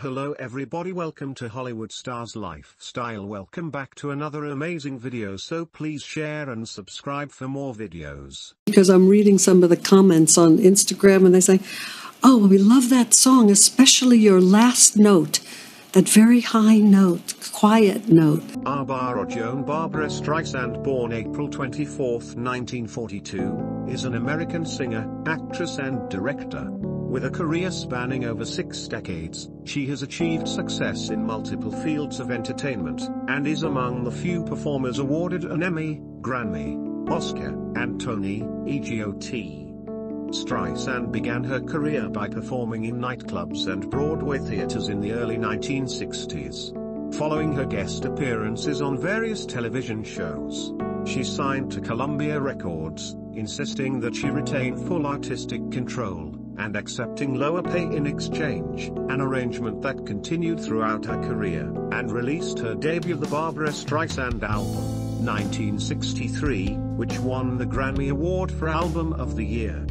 Hello everybody, welcome to Hollywood Stars Lifestyle. Welcome back to another amazing video, so please share and subscribe for more videos. Because I'm reading some of the comments on Instagram and they say, oh, we love that song, especially your last note, that very high note, quiet note. Arbara Joan Barbra Streisand, born April 24, 1942, is an American singer, actress and director. With a career spanning over 6 decades, she has achieved success in multiple fields of entertainment, and is among the few performers awarded an Emmy, Grammy, Oscar, and Tony, EGOT. Streisand began her career by performing in nightclubs and Broadway theaters in the early 1960s. Following her guest appearances on various television shows, she signed to Columbia Records, insisting that she retain full artistic control, and accepting lower pay in exchange, an arrangement that continued throughout her career, and released her debut, the Barbra Streisand album, 1963, which won the Grammy Award for Album of the Year.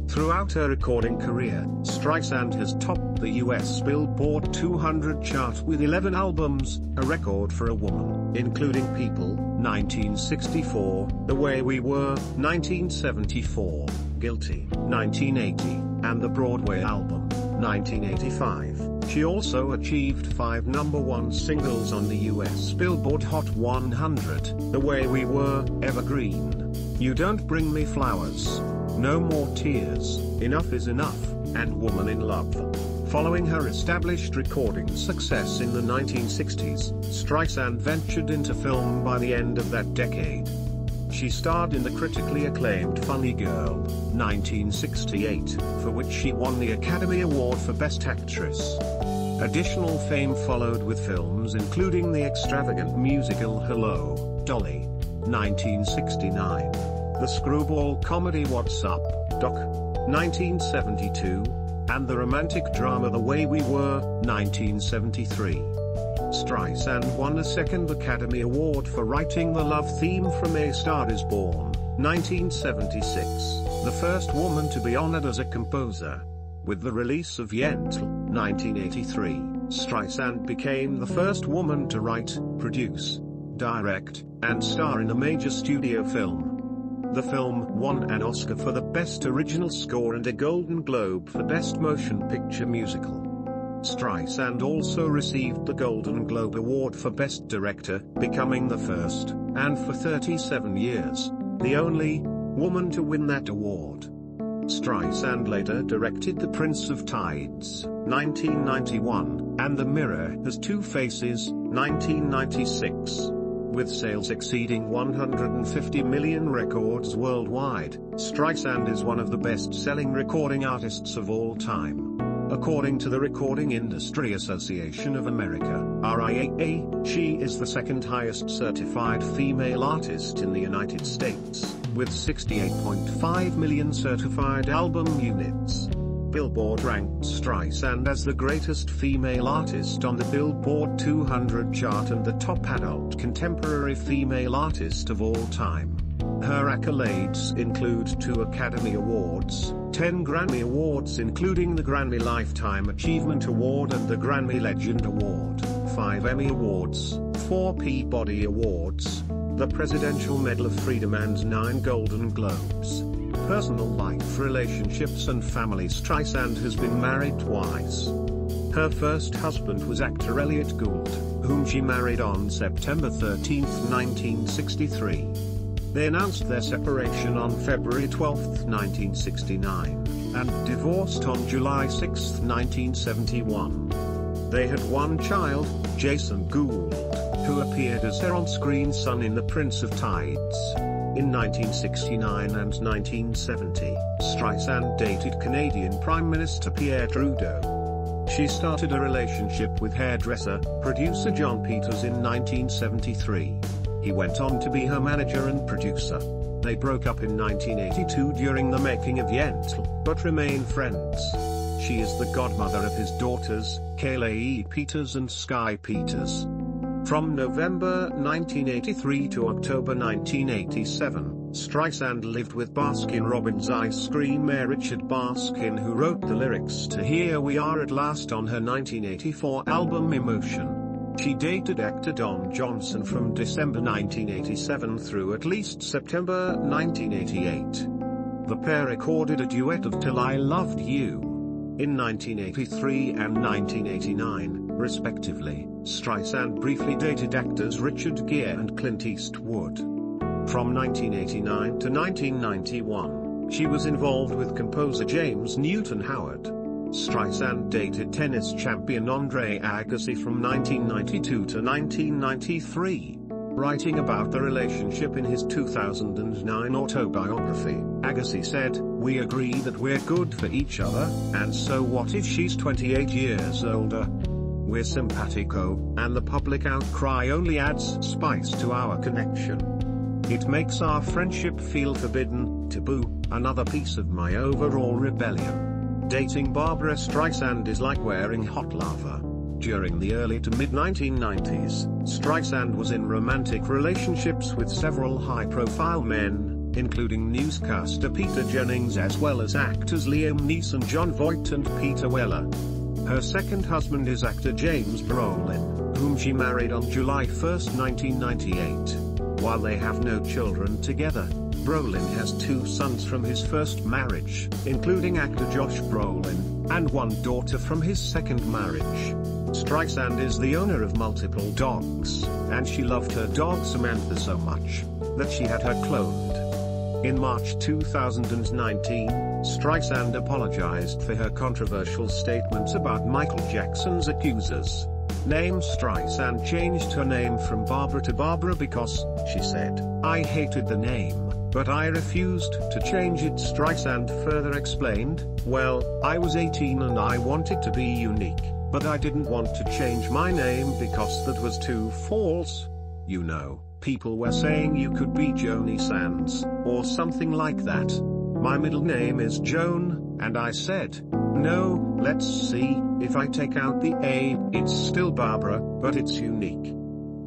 Throughout her recording career, Streisand has topped the US Billboard 200 chart with 11 albums, a record for a woman, including People, 1964, The Way We Were, 1974, Guilty, 1980, and the Broadway album, 1985. She also achieved 5 #1 singles on the US Billboard Hot 100, The Way We Were, Evergreen, You Don't Bring Me Flowers, No More Tears, Enough Is Enough, and Woman in Love. Following her established recording success in the 1960s, Streisand ventured into film by the end of that decade. She starred in the critically acclaimed Funny Girl, 1968, for which she won the Academy Award for Best Actress. Additional fame followed with films including the extravagant musical Hello, Dolly, 1969. The screwball comedy What's Up, Doc, 1972, and the romantic drama The Way We Were, 1973. Streisand won a second Academy Award for writing the love theme from A Star Is Born, 1976, the first woman to be honored as a composer. With the release of Yentl, 1983, Streisand became the first woman to write, produce, direct, and star in a major studio film. The film won an Oscar for the Best Original Score and a Golden Globe for Best Motion Picture Musical. Streisand also received the Golden Globe Award for Best Director, becoming the first, and for 37 years, the only, woman to win that award. Streisand later directed The Prince of Tides, 1991, and The Mirror Has Two Faces, 1996. With sales exceeding 150 million records worldwide, Streisand is one of the best-selling recording artists of all time. According to the Recording Industry Association of America, RIAA, she is the second highest certified female artist in the United States, with 68.5 million certified album units. Billboard ranked Streisand as the greatest female artist on the Billboard 200 chart and the top adult contemporary female artist of all time. Her accolades include 2 Academy Awards, 10 Grammy Awards including the Grammy Lifetime Achievement Award and the Grammy Legend Award, 5 Emmy Awards, 4 Peabody Awards, the Presidential Medal of Freedom and 9 Golden Globes. Personal life, relationships and family. Streisand has been married twice. Her first husband was actor Elliot Gould, whom she married on September 13, 1963. They announced their separation on February 12, 1969, and divorced on July 6, 1971. They had one child, Jason Gould, who appeared as her on-screen son in The Prince of Tides. In 1969 and 1970, Streisand dated Canadian Prime Minister Pierre Trudeau. She started a relationship with hairdresser, producer John Peters in 1973. He went on to be her manager and producer. They broke up in 1982 during the making of Yentl, but remain friends. She is the godmother of his daughters, Kayleigh Peters and Sky Peters. From November 1983 to October 1987, Streisand lived with Baskin-Robbins ice cream mayor Richard Baskin, who wrote the lyrics to Here We Are at Last on her 1984 album Emotion. She dated actor Don Johnson from December 1987 through at least September 1988. The pair recorded a duet of Till I Loved You in 1983 and 1989, respectively. Streisand briefly dated actors Richard Gere and Clint Eastwood. From 1989 to 1991, she was involved with composer James Newton Howard. Streisand dated tennis champion Andre Agassi from 1992 to 1993. Writing about the relationship in his 2009 autobiography, Agassi said, "We agree that we're good for each other, and so what if she's 28 years older? We're simpatico, and the public outcry only adds spice to our connection. It makes our friendship feel forbidden, taboo, another piece of my overall rebellion." Dating Barbra Streisand is like wearing hot lava. During the early to mid-1990s, Streisand was in romantic relationships with several high-profile men, including newscaster Peter Jennings as well as actors Liam Neeson, Jon Voight and Peter Weller. Her second husband is actor James Brolin, whom she married on July 1, 1998. While they have no children together, Brolin has 2 sons from his first marriage, including actor Josh Brolin, and 1 daughter from his second marriage. Streisand is the owner of multiple dogs, and she loved her dog Samantha so much that she had her cloned. In March 2019, Streisand apologized for her controversial statements about Michael Jackson's accusers. Name Streisand changed her name from Barbra to Barbara because, she said, "I hated the name, but I refused to change it." Streisand further explained, "Well, I was 18 and I wanted to be unique, but I didn't want to change my name because that was too false. You know, people were saying you could be Joni Sands, or something like that. My middle name is Joan, and I said, no, let's see, if I take out the A, it's still Barbara, but it's unique."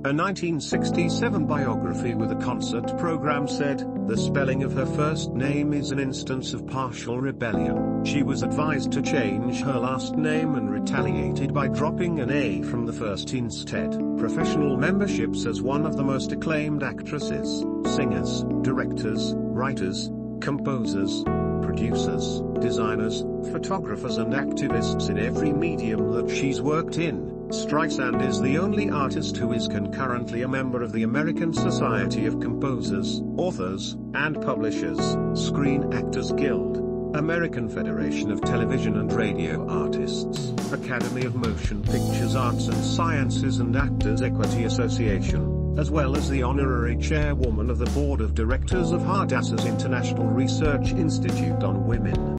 A 1967 biography with a concert program said, "The spelling of her first name is an instance of partial rebellion. She was advised to change her last name and retaliated by dropping an A from the first instead." Professional memberships as one of the most acclaimed actresses, singers, directors, writers, composers, producers, designers, photographers and activists in every medium that she's worked in. Streisand is the only artist who is concurrently a member of the American Society of Composers, Authors, and Publishers, Screen Actors Guild, American Federation of Television and Radio Artists, Academy of Motion Pictures Arts and Sciences and Actors Equity Association, as well as the honorary chairwoman of the Board of Directors of Hadassah's International Research Institute on Women.